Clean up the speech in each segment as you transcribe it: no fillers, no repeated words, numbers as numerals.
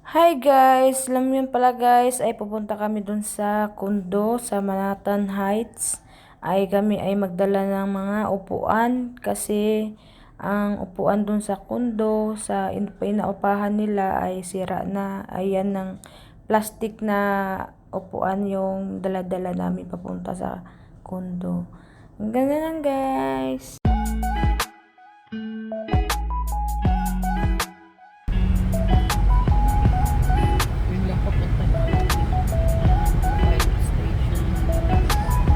Hi guys! Alam mo yun pala guys, ay pupunta kami dun sa condo sa Manhattan Heights. Ay kami ay magdala ng mga upuan kasi ang upuan dun sa condo, sa pinaupahan nila ay sira na. Ayan ng plastic na upuan yung dala-dala namin papunta sa condo. Ang ganda lang guys! Yun lang papunta namin. Fire station.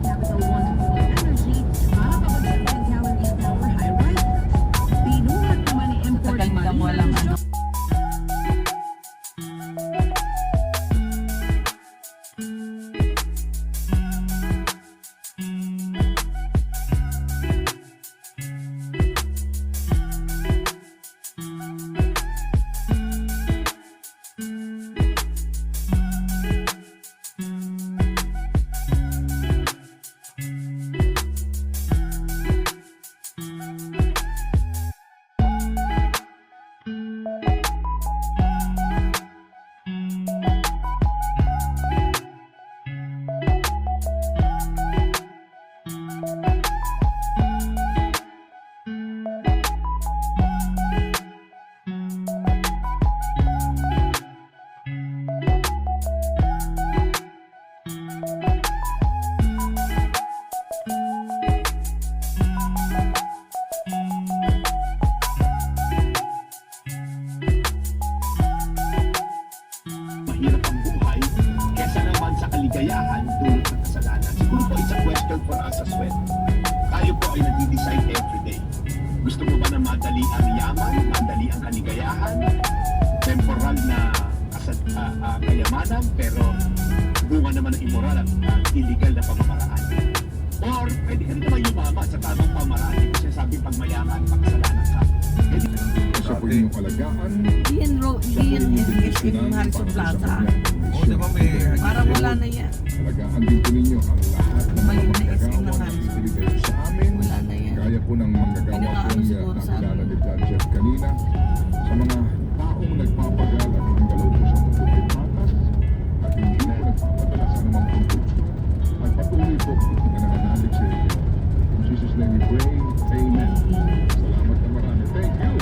Capital One Energy, para pabagsagan calories power high risers. Binuhat naman ni import Tagal nilang walang ano. Mahirap ang buhay kesa naman sa kaligayahan dulot ng kasalanan. Siguro po it's a question for us as well. Tayo po ay nag-decide everyday. Gusto mo ba na madali ang yaman, madali ang kaligayahan, temporal na kayamanan, pero bunga naman ng immoral at illegal na pamamaraan? Or pwede ka rin naman yumama sa tamang pamaraan. Hindi ko sinasabi pag mayaman, makasalanan ka. Sa po inyong kalagaan, Diyan escape ng Harrison Plaza. Oo, di ba may Parang wala na yan. kalagaan din po ninyo ang lahat ng mga Maliit na SM manggagawa naman. na ibibigay sa amin. Wala na yan. Gaya po ng manggagawa Pinakaano pong siguro sa nakilala amin. ni John Jeff kanina. Sa mga taong nagpapagal at nanggalaw po sa mundo ay patas at hindi po nagpapadala sa anumang punto. At patuloy po na nananalig sa inyo. In Jesus' name we pray. Amen. Salamat na marami. Thank you.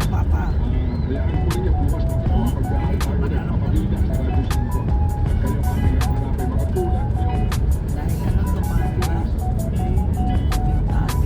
Papa. Hayaan po ninyo bukas na po ang pagdahal tayo ng kapamilya sa Radio Santo. At kayong aming hanapay mga tulad niyo. Dahil ano to pa, di ba? Pintado.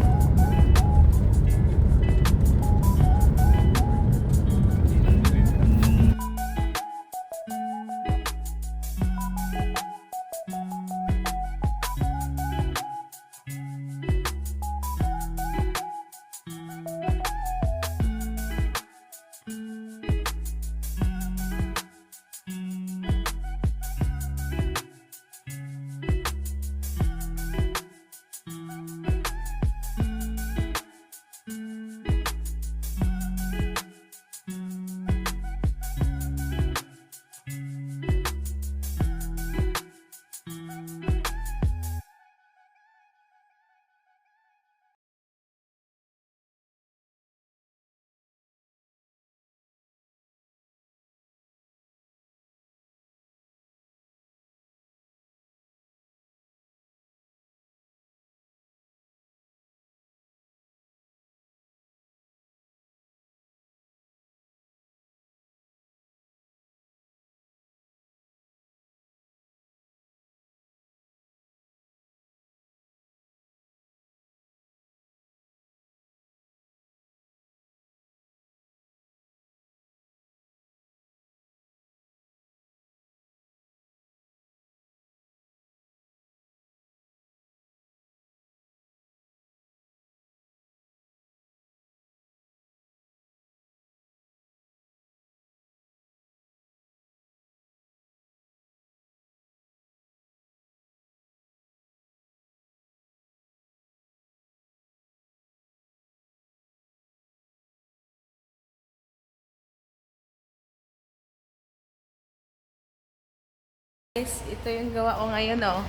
Guys, ito yung gawa ko ngayon, oh.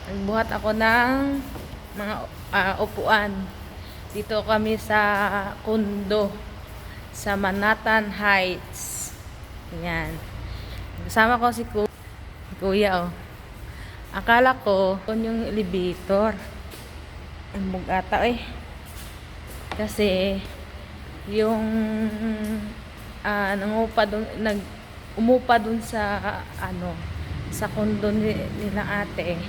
Nagbuhat ako ng mga upuan. Dito kami sa condo sa Manhattan Heights. Yan. Kasama ko si Kuya, oh. Akala ko yung elevator. Ang bugata, eh. Kasi yung umupa dun sa sa condo nila ate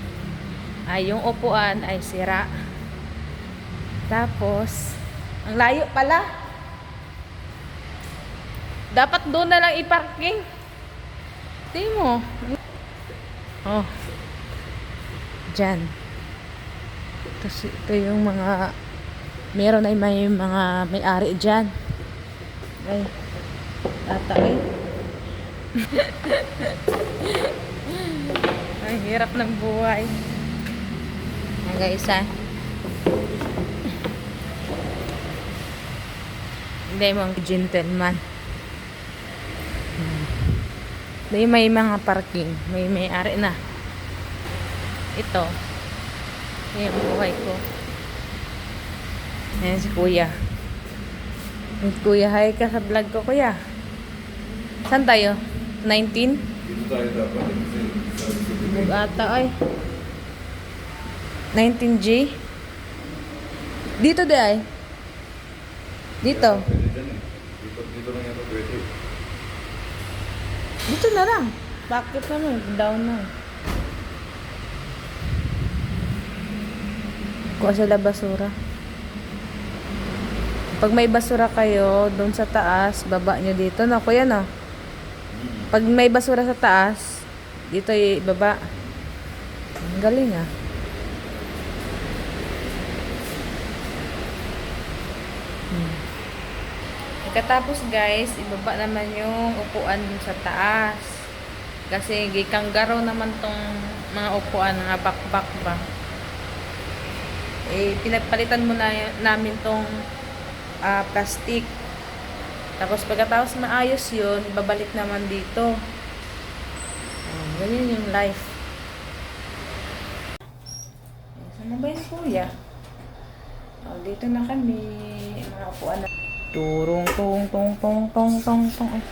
ay yung upuan ay sira. Tapos ang layo pala, dapat doon na lang i-parking. Tingnan mo, oh, dyan. Tapos ito yung mga meron ay may mga may-ari dyan. Ay ata, eh. Ang hirap ng buhay. Ang guys, hindi mo gentleman. Hindi may mga parking. May ari na. Ito. Yung buhay ko. Ayan si Kuya. Kuya, hi ka sa vlog ko, Kuya. Saan tayo? 19? Dito tayo dapat. Bugata, ay. 19G? Dito di ay? Dito? Dito lang yata pwede. Dito na lang. Bakit naman? Down na. Kuha sila basura. Pag may basura kayo, doon sa taas, baba nyo dito. No, kuya, no? Pag may basura sa taas, dito ibaba. Ang galing, ah. Pagkatapos, guys, ibaba naman yung upuan dun sa taas. Kasi gikanggaro naman tong mga upuan, nga bakbak ba. Eh, pinagpalitan muna namin tong plastic. Tapos pagkatapos maayos yun, babalik naman dito. Ganyan yung life. Saan na ba yung Kuya? Dito na kami. Mga upuan na. Turong, tong, tong, tong, tong, tong, tong.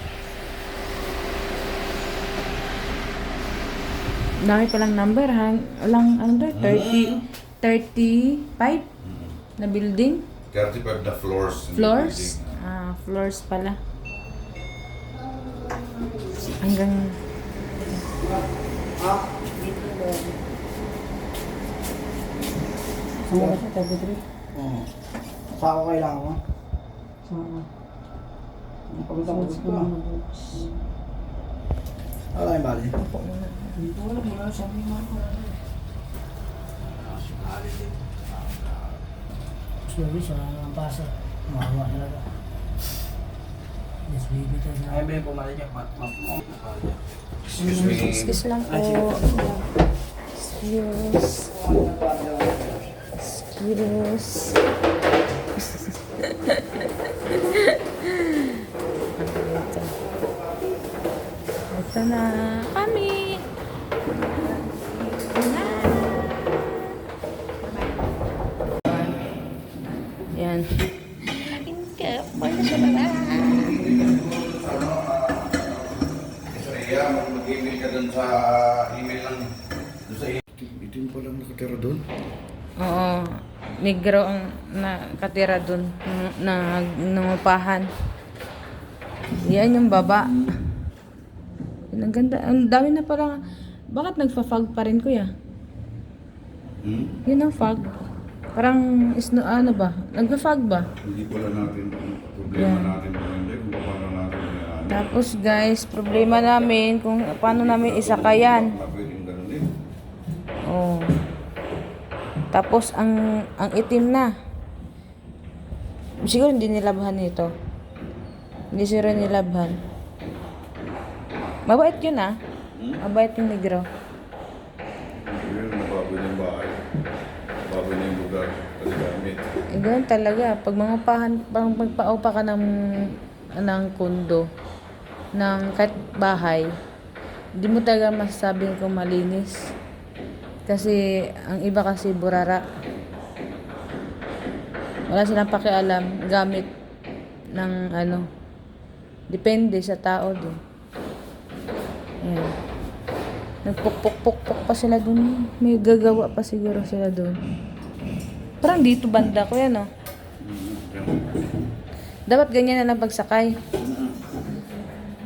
Dami palang number, ha? Walang, ano doon? 35 na building? 35 na floors. Floors? Floors pala. Hanggang Saan ka sa tabi trip? Oo. Saan ako kailangan mo? Oo. Ang pagkatapos ko lang. Wala yung bali. Dito wala mo na sabi mo ako. Sorry sa pasa. Mahawa talaga. Yes, baby tayo. Ay, baby, pumalit niya. Excuse me. excuse lang po. Excuse. Ito na kami. Yan. Iya, mag-email ka dun sa email lang. Dun sa email. Ito yung palang nakatira dun? Oo. Negro ang nakatira dun. Nangupahan. Yan yung baba. Ang ganda. Ang dami na parang. Bakit nagpa-fog pa rin, Kuya? Yun ang fog. Parang ano ba? Nagpa-fog ba? Hindi pala natin problema natin kung hindi, kung paano natin Tapos guys, problema namin kung paano namin isakayan. pwedeng ganun din. Oh. Tapos ang itim na. Siguro hindi nilabhan nito. Hindi siguro nilabhan. Mabait yun, ah. Mabait yung negro. Yun, nababoy na yung bahay. Nababoy na yung lugar. Kasi gamit. Ganun talaga. Pag magpaupa ka ng kondo, ng kahit bahay, Di mo talaga masasabing kung malinis. Kasi ang iba kasi burara. Wala silang pakialam gamit ng ano. Depende sa tao din. Ayan. Nagpukpuk-pukpuk pa sila dun. May gagawa pa siguro sila dun. Parang dito banda ko yan, oh. Dapat ganyan na lang pagsakay.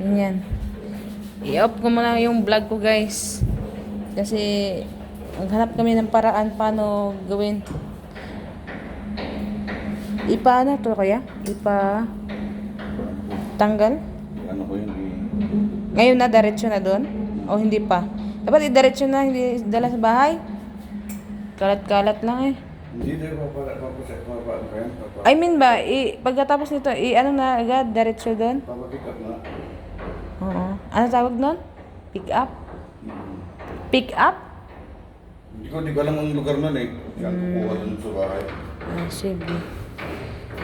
Ganyan. I-off ko muna yung vlog ko, guys. Kasi maghanap kami ng paraan paano gawin. Ano to kaya? Tanggal? Ano ko yun? Ngayon na, diretso na doon? O hindi pa? Dapat i-diretso na, hindi dala sa bahay. Kalat-kalat lang eh. Hindi na papasok. I mean ba, pagkatapos nito, ano na agad, diretso doon? Papapick up na. Oo. Ano tawag nun? Pick up? Pick up? Hindi ko alam ang lugar nun eh. Yan, kukuha dun sa bahay. Ah, sige.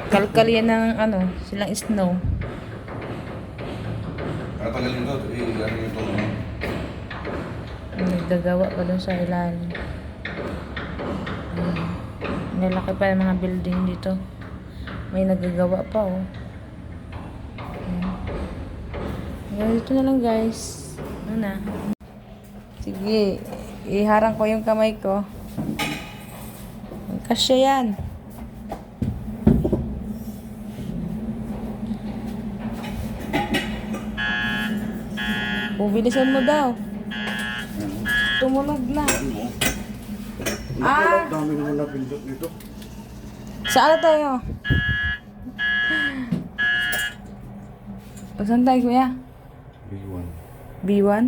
Kalkal yan ng ano, silang snow. Katagalin to, ano yung itong Nagdagawa pa doon sa ilalim. Nalaki pa yung mga building dito. May nagagawa pa, oh. Hanggang dito na lang, guys. Ano na? Sige, iharang ko yung kamay ko. Kasya yan. Bilisan mo daw. Tumunog na. Ah! Dami mo na pindot nito. Saan na tayo? Saan tayo, kuya? B1. B1?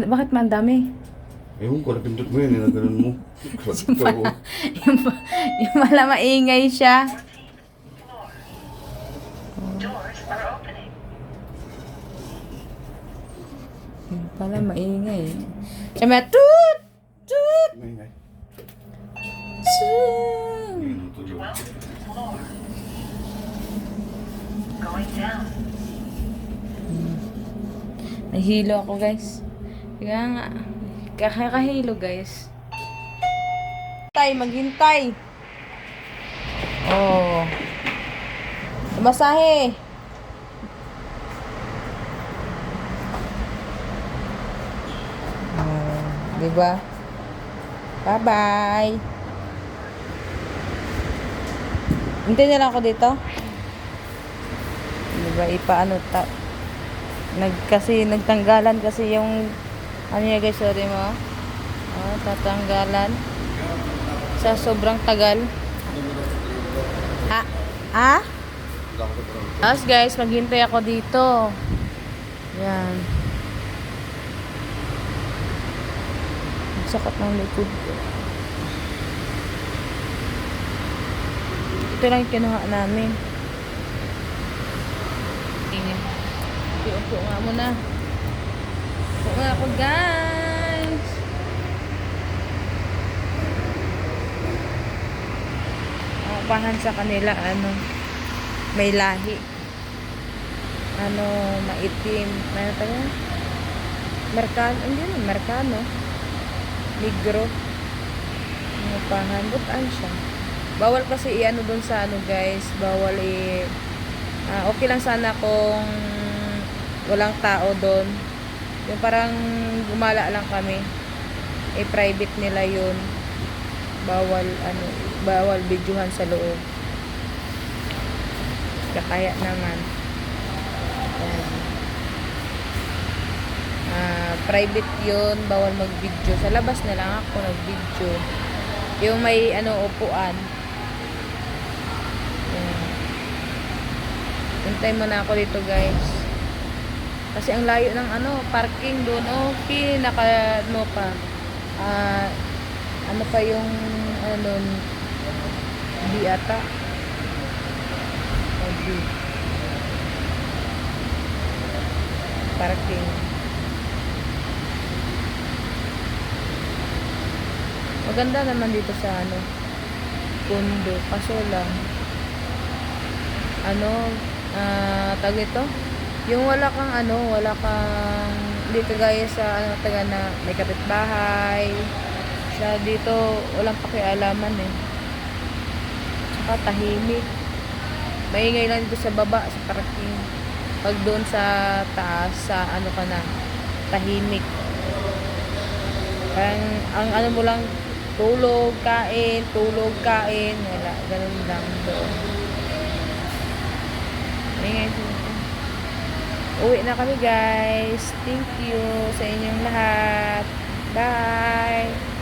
Bakit man dami? Ewan ko, napindot mo yun, nilaganon mo. Yung pala maingay siya. Yung pala maingay. Siya may toot! Toot! Maingay. Toot! Ayun, tuloy. Nahilo ako, guys. Kaya nga, kakahilo, guys. Maghintay. Oh. Masahe. Oh, diba? Bye-bye. Hintay na lang ako dito. Diba, ipaano kasi nagtanggalan kasi yung ano niya, guys, sorry mo. Oh, tatanggalan sa sobrang tagal. Ha? Tapos, guys, maghintay ako dito. Yan. Ang sakit ng likod ko. Ito lang yung kinuha namin. Upo nga muna. Upo nga ako, guys. Upahan sa kanila, may lahi. Maitim. Ano tayo? Merkano. Hindi na, Merkano. Negro. Upahan. Butaan siya. Bawal kasi doon sa guys. Bawal okay lang sana kung walang tao doon. Yung parang gumala lang kami. Private nila yun. Bawal videohan sa loob. Kaya naman. Private yun. Bawal mag-video. Sa labas na lang ako nag-video. Yung may upuan. Hintay mo na ako dito, guys. Kasi ang layo ng parking doon. Okay, pa. Ano pa yung di ata. Parking. Maganda naman dito sa condo. Kaso lang tawag ito? Yung wala kang hindi kagaya sa taga na may kapitbahay. Sa dito, walang pakialaman eh. Tsaka tahimik. Maingay lang dito sa baba, sa parking. Pag doon sa taas, sa ka na, tahimik. Parang, ang mo lang, tulog, kain. Wala, ganun lang doon. Maingay dito. Uwi na kami guys. Thank you sa inyong lahat. Bye!